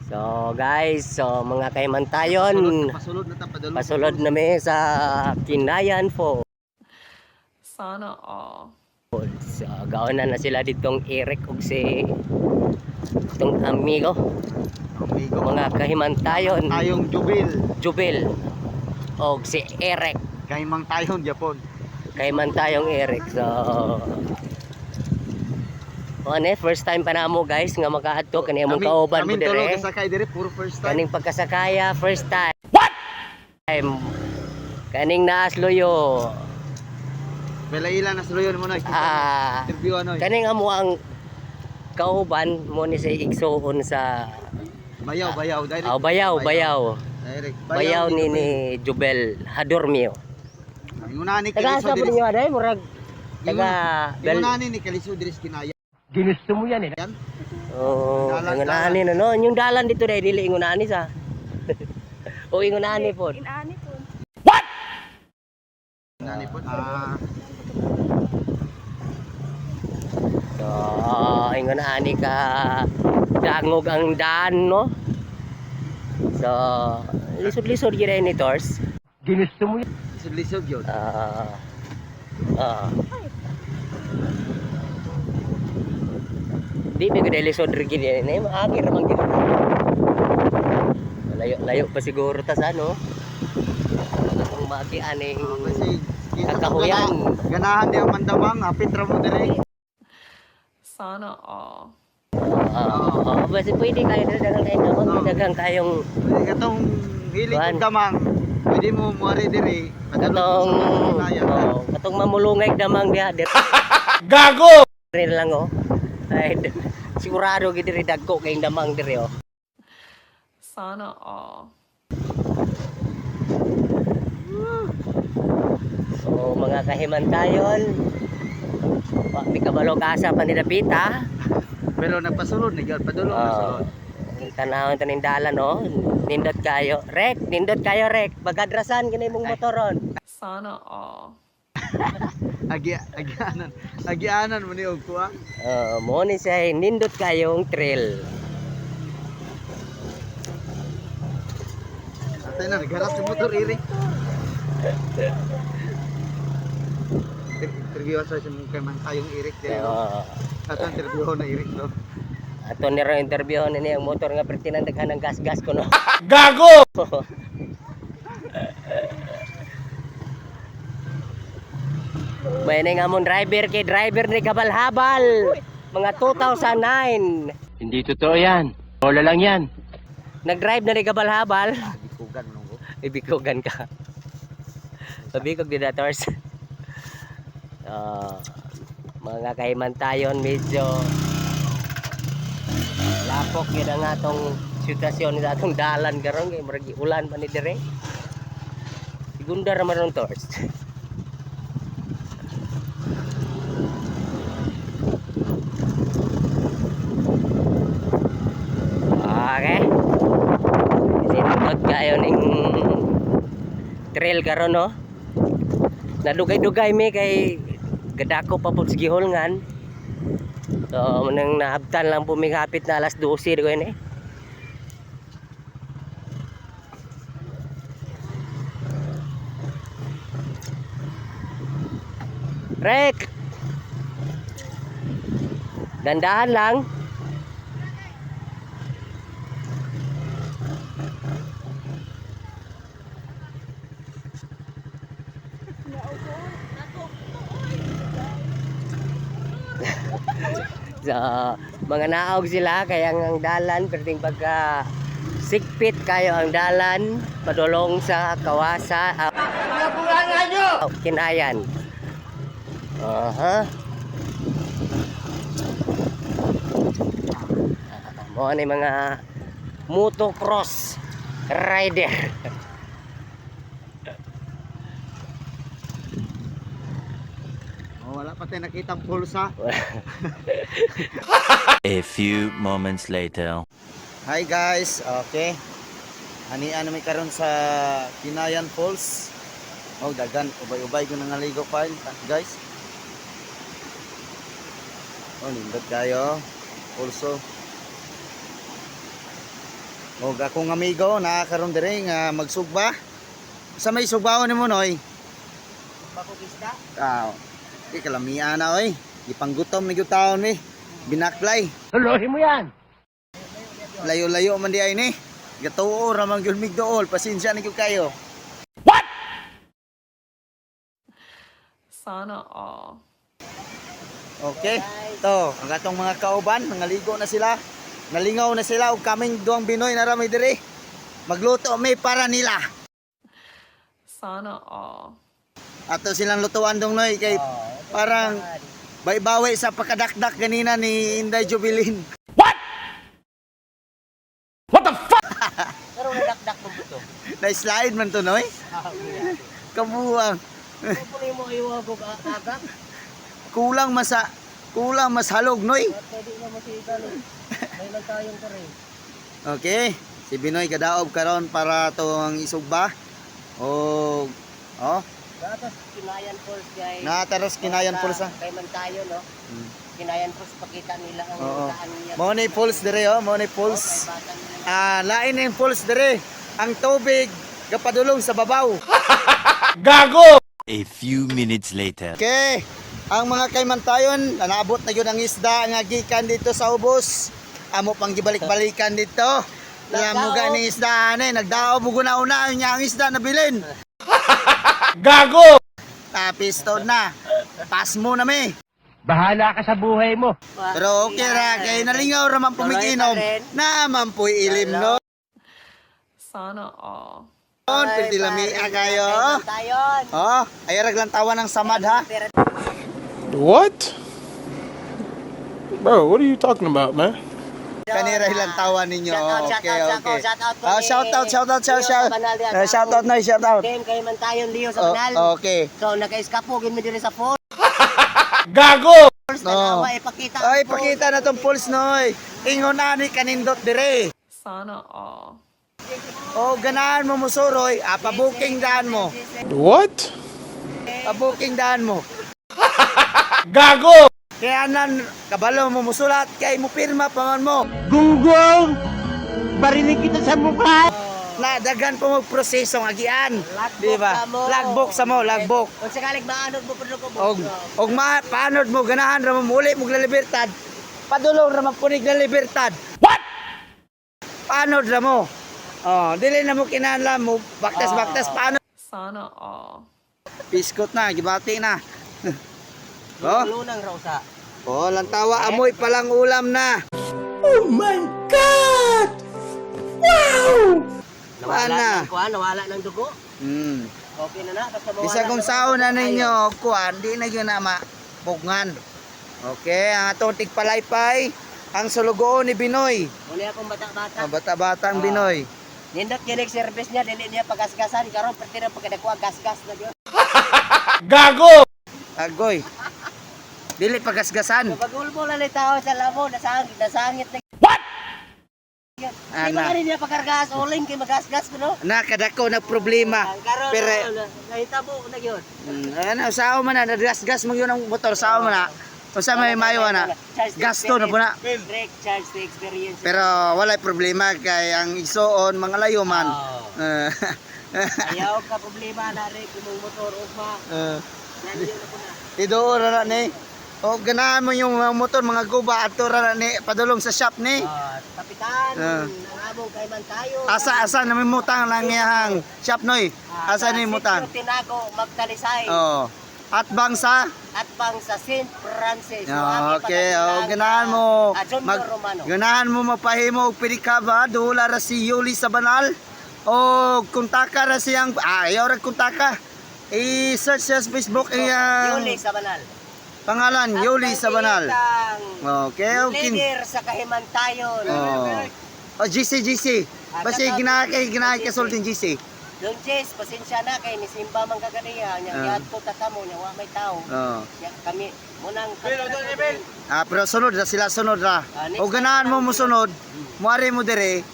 So guys, so mga kaimantayon, pasulod na mi sa Kinayan Falls. Sana all. So gaonan na sila ditong Eric ug si itong amigo. Mga kahimantayon, Tayong Jubil og si Eric. Kaimang tayong Japon. Kaimantayong Eric. So first time pa namo guys nga makaadto kani among kauban mo dire. Kami kasakay dire puro first time. Kaning pagkasakaya first time. What? Kaning naasloyo. Belaila na sluyon mo na. Interview ano. Kaning amo ang kauban mo ni sa igsoon sa Bayaw direct. Bayaw. Direct. Bayaw ni Jubel Hadormio. Ingunani Taga sa Kaliso niyo aday murag taga Ingunani ni Kaliso dire Kinaya. Ginusto mo yan eh. Oo, ingunani na no. Yung dalan dito dahil dili ingunani sa. O ingunani po. Inani po. What? Ingunani po. So, ingunani ka dangog ang daan no. So, lisod-lisod gyud ni Tors. Ginusto mo yan. Lisod yun. Di mi gud lisod ri gid ni maagi ra man gid. Layo pa siguro ta sa ano. Kung maagi aning kakahuyan. Ganahan di ang mandamang hapit ra mo dire. Sana all. Basta pwede kayo dagang kayo naman, dagang kayong katong hilig kong damang. Pwede mo muari dire. katong mamulungay damang diha. Gago! Dire lang oh. Ay, sigurado gid diri dagko kay damang dire oh. Sana all. So mga kahimantayon, mi kabalo asa pa ni Dapita. Pero nagpasulod ni gyud padulong na sulod. Tanawon taning dalan oh. Nindot kayo. Rek. Bagadrasan kini mong motoron. Sana all. Agianan mo ni og kuha. Mo ni say nindot kayong trail. Atay na nagharap sa motor iri. Interview sa kay man tayong Eric dire. Ato interview na Eric no. Ato ni ro interview ni ang motor nga pertinan daghan ng gas ko no. Gago! May nga among driver ni Kabalhabal. Mga 2009. Hindi totoo yan. Wala lang yan. Nag-drive na ni Kabalhabal. Bikugan mo. Ibikugan ka. Pabikog din dators. Mga kaimantayon medyo lapok yun ang atong sitwasyon sa atong dalan karon kay murag ulan pa ni dire. Sigunda ra man tors. Okay. Sinunod kayo ning trail karon no. Nadugay-dugay mi kay gadako pa pud sa gihulngan. So nang naabtan lang pumikapit na alas 12 ko ini. Rek. Dandahan lang. So, mga naog sila kaya ang dalan perting pagka sigpit kayo ang dalan padulong sa Kawasa Kinayan. Mo ni mga motocross rider. Wala pa tayo nakitang pulsa. A few moments later. Hi guys, okay. Anian may karon sa Kinayan Falls. Dagan ubay-ubay ko nangaligo pa guys. Nindot kayo. Also O akong amigo nakakaroon diri nga magsugba. Sa may sugbaon nimo noy? Bakugista. Di kalamian na oy. Ipanggutom ni gyud taon ni. Binaklay. Tuloy mo yan. Layo-layo man di ay ni. Gatuo ra man gyud mig dool. Pasensya na gyud kayo. Sana all. Okay. To, ang atong mga kauban, nangaligo na sila. Nalingaw na sila ug kaming duang Binoy na ramay diri. Magluto may para nila. Sana all. Ato silang lutuan dong noy kay parang baybawi sa pakadakdak ganina ni Inday Jubilin. Pero nadakdak mo buto. Na-slide man to noy. Kabuang. Pupuli mo iwa ko agak. Kulang mas halog noy. Pwede na mo si Italo. May lang tayong kare. Okay. Si Binoy kadaob karon para tong isugba. O Datos Kinayan Falls kay nataros Kinayan Falls ah. Kay man tayo no. Kinayan Falls pakita nila ang Oo. daan niya. Mo ni Falls dire mo ni Falls. Batang nila. Lain yung falls dire. Ang tubig gapadulong sa babaw. A few minutes later. Okay. Ang mga kaymantayon, naabot na yun ang isda nga gikan dito sa ubos. Amo pang gibalik-balikan dito. Alam mo gani isda nagdao mo guna-una niya ang isda na bilin. Piston na. Pass mo na me. Bahala ka sa buhay mo. Pero okay ra kay nalingaw ra man pumiginom. Naman po ilim no. Sana all. Pwede lamia kayo. Tayon. Ayarag lang tawa ng samad ha. What? Bro, what are you talking about, man? Kanira ilang tawa ninyo. Okay. Shout out Shout out na, shout out. Team kay man tayon Leo sa Banal. Okay. So naka-escapo gid mi diri sa falls. No. Tanawa ipakita. Ay, pakita na tong pulse noy. Ingon na ni kanindot dire. Sana all. Ganahan mo musuroy, pa-booking daan mo. What? Pa-booking daan mo. Gago! Kaya nan kabalo mo musulat kay mo pirma pa man mo. Gunggong! Barinig kita sa mukha! Na daghan pa mo prosesong agian. Di ba? Logbook Logbook sa mo, logbook. Kung sakalig maanod mo pudlo ko Og paanod mo ganahan ra mo muli mo libertad. Padulong ra man punig na libertad. What? Paanod ra mo. Dili na mo kinahanglan mo baktas paano? Sana all. Biskot na, gibati na. Lunang raw sa. Lantawa amoy palang ulam na. Nawala ng kuan, nawala ng dugo. Okay na basta mawala. Bisa kung sao na ninyo kuan, di na yun na mapugngan. Okay, ang atong tigpalaypay, ang sulugoon ni Binoy. Muli akong bata-bata. Bata-batang Binoy. Nindot kinig service niya, dili niya pagasgasan. Karon pati na pagkadakuha, gas-gas na yun. Agoy. Dili pagasgasan. Pagulbo lang ni tao sa labo, nasangit na. Di ba Ana. kanina pakargas, uling kay magasgas ko no? Nakadako na problema. Karon, Pero nahitabo na yun. sao man na nagasgas mo yun ang motor, sao man na. Usa may mayo na. Gasto na po na. Break, charge the experience. Pero walay problema kay ang igsoon mga layo man. Ayaw ka problema na rin kung mong motor ugma. Nandiyo na po na. Idoor na ni. Ganahan mo yung mga motor, mga guba ato ra ni padulong sa shop ni. Kapitan, ang among kay man tayo. Asa na may mutang lang iyang shop noy. Asa ni mutang? Tinago Magdalisay. At bangsa. At bang sa St. Francis. Okay, ganahan mo. Junior Romano. Ganahan mo mapahimo og pedikaba dula ra si Yuli sa Banal. O kuntaka ra siyang ayaw ra kuntaka. I-search sa Facebook iyang Yuli sa Banal. pangalan, Yuli sa Banal. Okay, okay. Leader sa Kahimantayon. GC. Basta ginakay kasultin GC. Don Jess, pasensya na kay ni Simba man kagadiya nya giadto tatamo nya wa may tao. Nya kami munang Pero sunod ra sila sunod ra. O ganahan mo musunod, muari mo dire,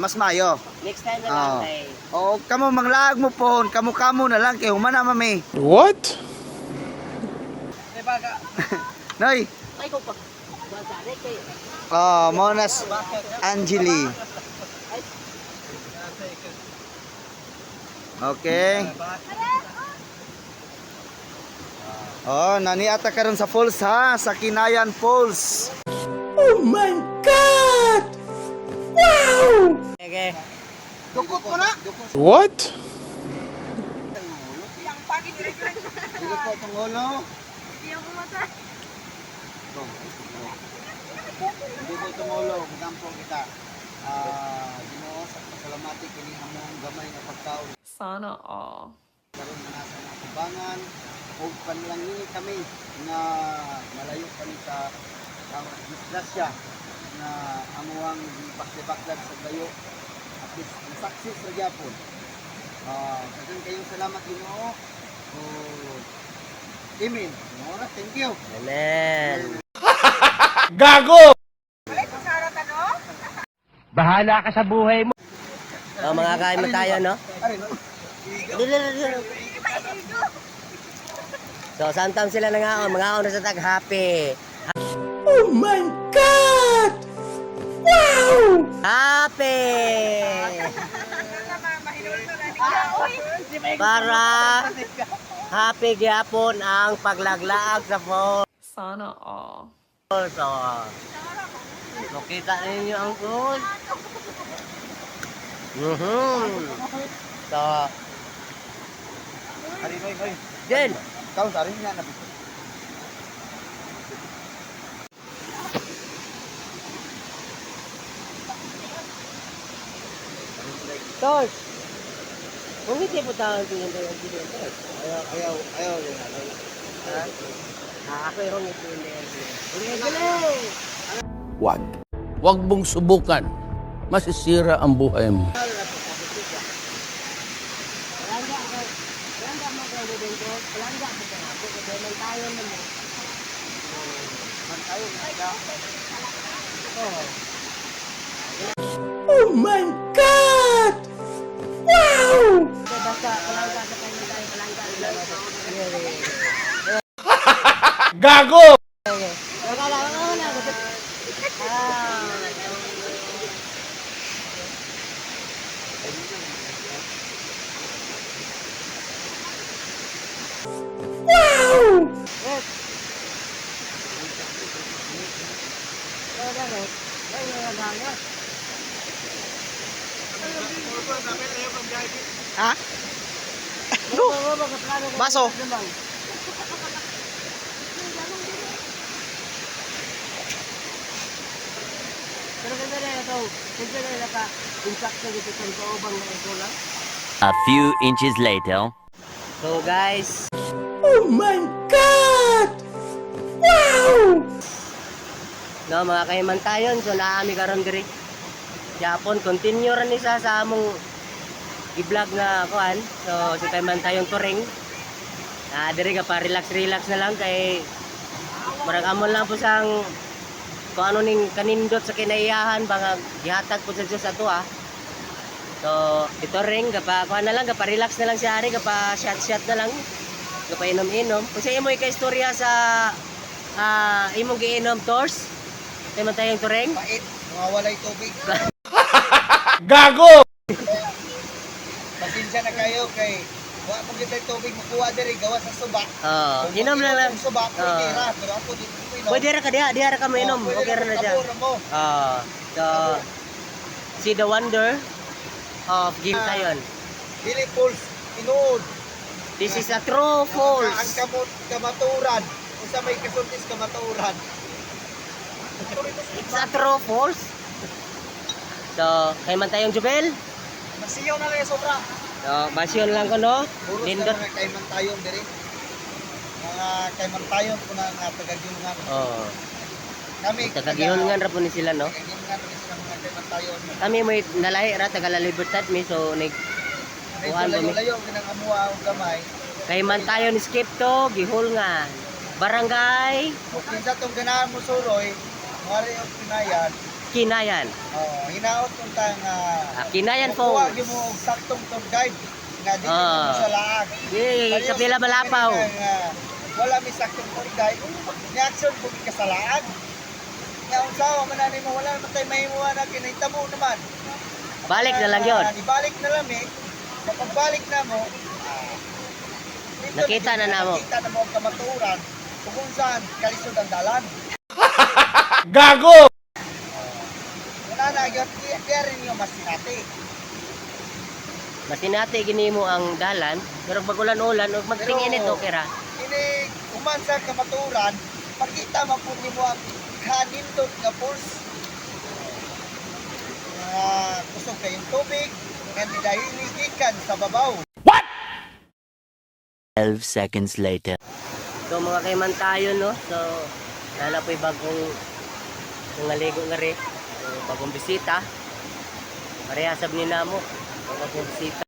mas mayo. next time na lang kay. O kamo manglaag mo pohon, kamo na lang kay humana mami. What? Noy. Ay ko pag bagare kay. Monas Angeli. Ay Okay. Oh, naniata karon sa falls ha, sa Kinayan Falls. Okay. Dukot mo na. What? Dukot ang ulo. Dukot ang ulo, magampong kita. Ginoo sa pasalamati kini among gamay nga pagkaon. Sana all. Karon na nasa natubangan o panlangin kami na malayo kami sa disgrasya na amuang bakde-bakdan sa gayo at least nasaksis sa Japon. Daghang kayong salamat Ginoo. Amen. Ginoo, thank you. Amen. Gago! Bahala ka sa buhay mo. Mga kaimatayon, no? Ari no. So, santam sila nangaon. Mga na sa tag happy. Oh my God! Wow! Happy! Para happy gyapon ang paglaglaag sa falls. Sana all. So, makita ninyo ang falls. So, Ari no. Jen, Kau sari nga na bito. Tol. Kung hindi po tawag din yung Tol. Ayaw din na. Ha? Ako yung hindi yung Huwag. Huwag mong subukan. Masisira ang buhay mo. Oh my God! Wow! Gago! Ha? Baso. A few inches later. So guys, Oh my God! Wow! no, mga kahimantayon, so naami karon diri. Japon, continue ran isa sa among i-vlog na kuan. So si kahimantayon turing. Diri ka pa relax na lang kay marag amon lang po sang kung ano ning kanindot sa kinaiyahan banga gihatag po sa Dios ato ah. So ito ring kapa kuan na lang kapa relax na lang si Ari kapa shot na lang. Kapa inom-inom. Kasi imo ka istorya sa imong giinom tours. Tay man tayong turing. Pait, mga walay tubig. Gago! Pasensya na kayo kay wa mo gitay tubig makuha diri gawa sa suba. Inom na lang. Kung suba, pwede ra, pero ako dito ko inom. Pwede ra ka diha ra ka mainom. Okay ra na siya. So see the wonder of Gintayon. Dili Falls, Tinuod. This is a true Ang falls. kamaturan. Kung sa may kasultis kamaturan. It's a true falls. So, kay man tayong Jubel. Masiyaw na lang sobra. So, basyon lang ko no. Puros na Lindot. mga kaymantayon diri. Mga kaymantayon po na tagagyungan. Oh, Kami tagagihon ra po ni sila no. Tagagyungan rin sila mga kaymantayon. Kami may nalahi ra taga La Libertad mi so nig kuhan Medyo ba mi. layo-layo ginang amuha og gamay. Kay man tayo ni skip to gihulngan. Barangay Kung kinsa tong ganahan mo suroy, mari og pinayan. Kinayan. Hinaot kung tang Kinayan Kuha Falls. gyud mo og saktong tour guide nga dito Ah. mo sa laag. Kapila malapaw. Wala mi saktong tour guide. Ni action po ka sa laag. Nga unsawa man ani mo wala man tay mahimuha na kinahitabo naman. Balik na lang yon. Ibalik na lang Pagbalik na mo, dito Nakita na namo. Nakita na mo ang kamaturan kung saan kalisod ang dalan. Gago! Wala na, kaya rin yung masinati. Masinati gini mo ang dalan, pero pag ulan-ulan, ug magtingin ito kira. Ini kuman sa kamaturan, makita man po nimo ang kanindot nga pulse. Kusog kayong tubig, nga nidahili gikan sa babaw. 12 seconds later. So mga kaymantayon no. So nalapoy bagong nangaligo nga rin. So, bagong bisita. Parehasab ni namo. Bagong bisita.